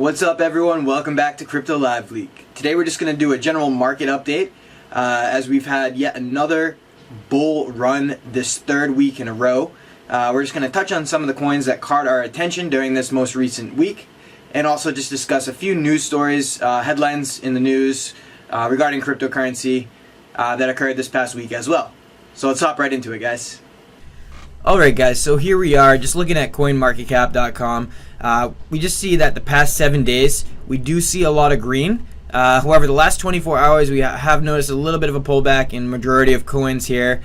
What's up everyone, welcome back to Crypto Live Leak. Today we're just going to do a general market update as we've had yet another bull run this third week in a row. We're just going to touch on some of the coins that caught our attention during this most recent week and also just discuss a few news stories, headlines in the news regarding cryptocurrency that occurred this past week as well. So let's hop right into it, guys. Alright guys, so here we are just looking at coinmarketcap.com. We just see that the past 7 days we do see a lot of green. However, the last 24 hours we have noticed a little bit of a pullback in majority of coins here.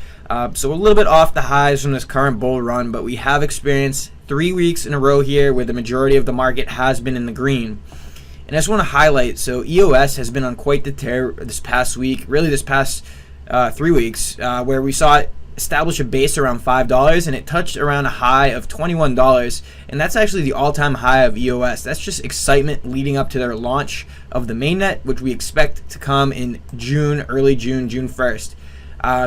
So we're a little bit off the highs from this current bull run, but we have experienced 3 weeks in a row here where the majority of the market has been in the green. And I just want to highlight, so EOS has been on quite the tear this past week, really this past 3 weeks, where we saw it establish a base around $5 and it touched around a high of $21, and that's actually the all-time high of EOS. That's just excitement leading up to their launch of the mainnet, which we expect to come in June, early June, June 1st.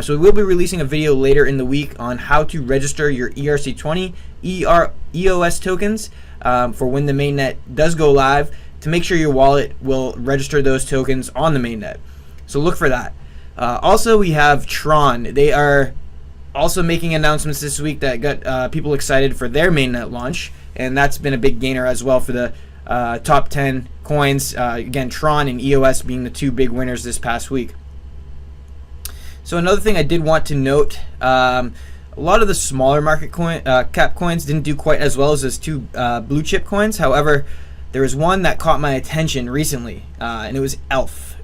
So we will be releasing a video later in the week on how to register your ERC20 EOS tokens for when the mainnet does go live, to make sure your wallet will register those tokens on the mainnet. So look for that. Also, we have Tron. They are also making announcements this week that got people excited for their mainnet launch, and that's been a big gainer as well for the top 10 coins. Again, Tron and EOS being the two big winners this past week. So another thing I did want to note, a lot of the smaller market cap coins didn't do quite as well as those two blue chip coins. However, there was one that caught my attention recently, and it was ELF.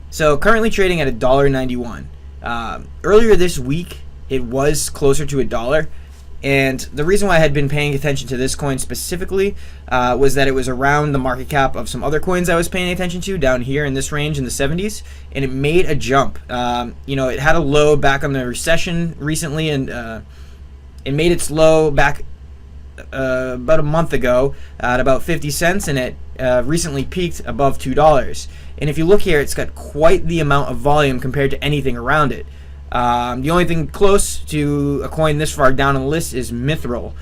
So currently trading at $1.91. Earlier this week, it was closer to $1, and the reason why I had been paying attention to this coin specifically was that it was around the market cap of some other coins I was paying attention to down here in this range in the 70s, and it made a jump. You know, it had a low back on the recession recently, and it made its low back about a month ago at about 50 cents, and it recently peaked above $2. And if you look here, it's got quite the amount of volume compared to anything around it. The only thing close to a coin this far down on the list is Mithril.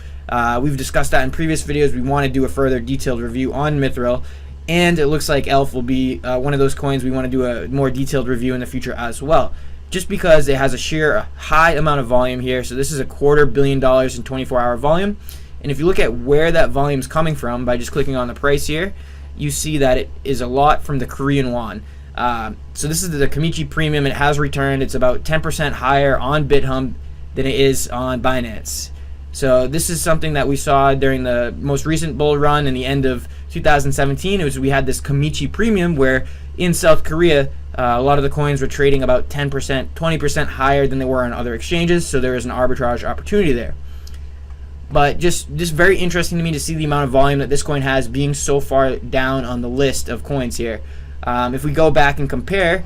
We've discussed that in previous videos. We want to do a further detailed review on Mithril, and it looks like ELF will be one of those coins we want to do a more detailed review in the future as well, just because it has a sheer high amount of volume here. So this is $250 million in 24-hour volume, and if you look at where that volume is coming from by just clicking on the price here, you see that it is a lot from the Korean won. So this is the Kamichi Premium. It has returned. It's about 10% higher on BitHub than it is on Binance. So this is something that we saw during the most recent bull run in the end of 2017. It was, we had this Kamichi Premium where in South Korea a lot of the coins were trading about 10%, 20% higher than they were on other exchanges. So there is an arbitrage opportunity there. But just very interesting to me to see the amount of volume that this coin has being so far down on the list of coins here. If we go back and compare,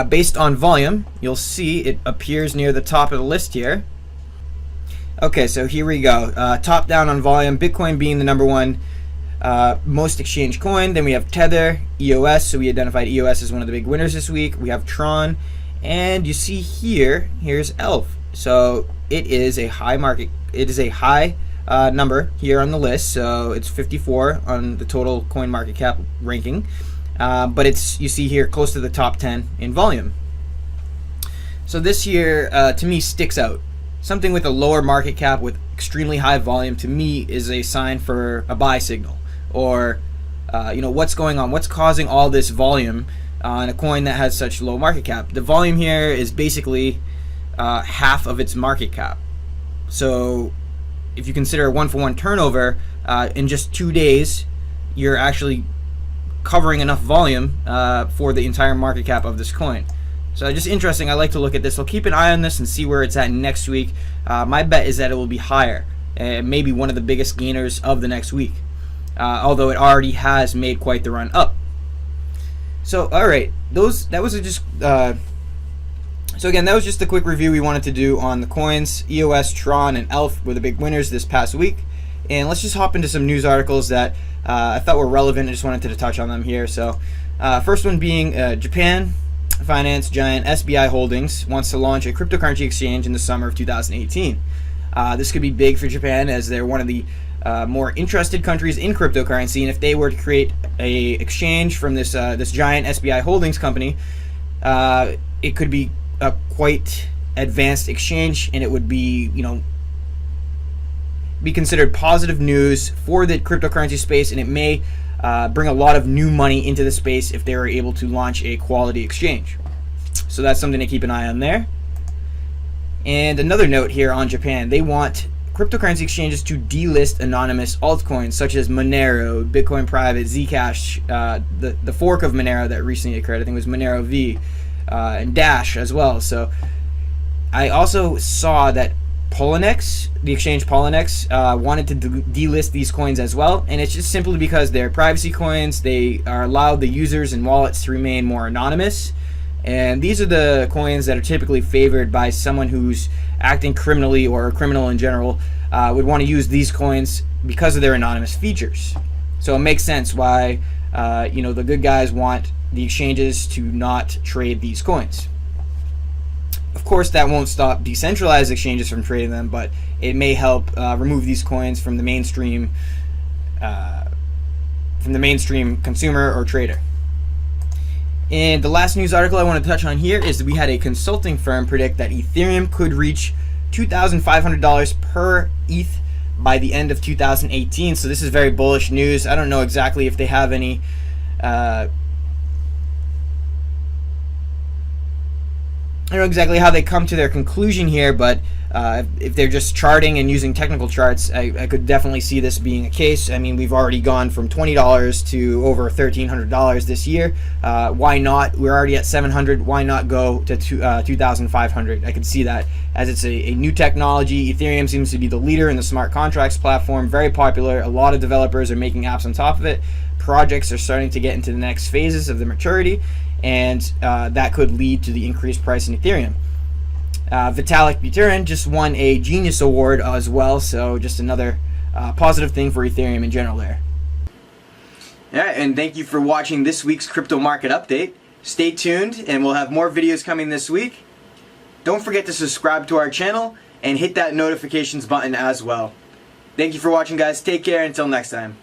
based on volume, you'll see it appears near the top of the list here. Okay, so here we go. Top down on volume, Bitcoin being the number one most exchanged coin. Then we have Tether, EOS, so we identified EOS as one of the big winners this week. We have Tron, and you see here's ELF. So it is a high market, it is a high number here on the list, so it's 54 on the total coin market cap ranking, but it's, you see here, close to the top 10 in volume. So this here to me sticks out. Something with a lower market cap with extremely high volume to me is a sign for a buy signal, or you know, what's going on, what's causing all this volume on a coin that has such low market cap. The volume here is basically half of its market cap. So if you consider a 1-for-1 turnover, in just 2 days, you're actually covering enough volume for the entire market cap of this coin. So just interesting. I like to look at this. I'll keep an eye on this and see where it's at next week. My bet is that it will be higher, maybe one of the biggest gainers of the next week, although it already has made quite the run up. So all right, that was just so again, that was just a quick review we wanted to do on the coins. EOS, Tron, and ELF were the big winners this past week. And let's just hop into some news articles that I thought were relevant. I just wanted to touch on them here. So first one being Japan finance giant SBI Holdings wants to launch a cryptocurrency exchange in the summer of 2018. This could be big for Japan, as they're one of the more interested countries in cryptocurrency, and if they were to create a exchange from this giant SBI Holdings company, it could be a quite advanced exchange, and it would be, be considered positive news for the cryptocurrency space, and it may bring a lot of new money into the space if they were able to launch a quality exchange. So that's something to keep an eye on there. And another note here on Japan, they want cryptocurrency exchanges to delist anonymous altcoins such as Monero, Bitcoin Private, Zcash, the fork of Monero that recently occurred, I think it was Monero V, and Dash as well. So I also saw that Poloniex, the exchange Poloniex, wanted to delist these coins as well, and it's just simply because they're privacy coins. They are allowed the users and wallets to remain more anonymous, and these are the coins that are typically favored by someone who's acting criminally or a criminal in general, would want to use these coins because of their anonymous features. So it makes sense why the good guys want the exchanges to not trade these coins. Of course, that won't stop decentralized exchanges from trading them, but it may help remove these coins from the mainstream consumer or trader. And the last news article I want to touch on here is that we had a consulting firm predict that Ethereum could reach $2,500 per ETH by the end of 2018. So this is very bullish news. I don't know exactly if they have any I don't know exactly how they come to their conclusion here, but if they're just charting and using technical charts, I could definitely see this being a case. I mean, we've already gone from $20 to over $1,300 this year. Why not? We're already at $700. Why not go to $2,500? I could see that, as it's a new technology. Ethereum seems to be the leader in the smart contracts platform. Very popular. A lot of developers are making apps on top of it. Projects are starting to get into the next phases of the maturity, and that could lead to the increased price in Ethereum. Vitalik Buterin just won a Genius Award as well, so just another positive thing for Ethereum in general there. Yeah, and thank you for watching this week's crypto market update. Stay tuned, and we'll have more videos coming this week. Don't forget to subscribe to our channel and hit that notifications button as well. Thank you for watching, guys. Take care until next time.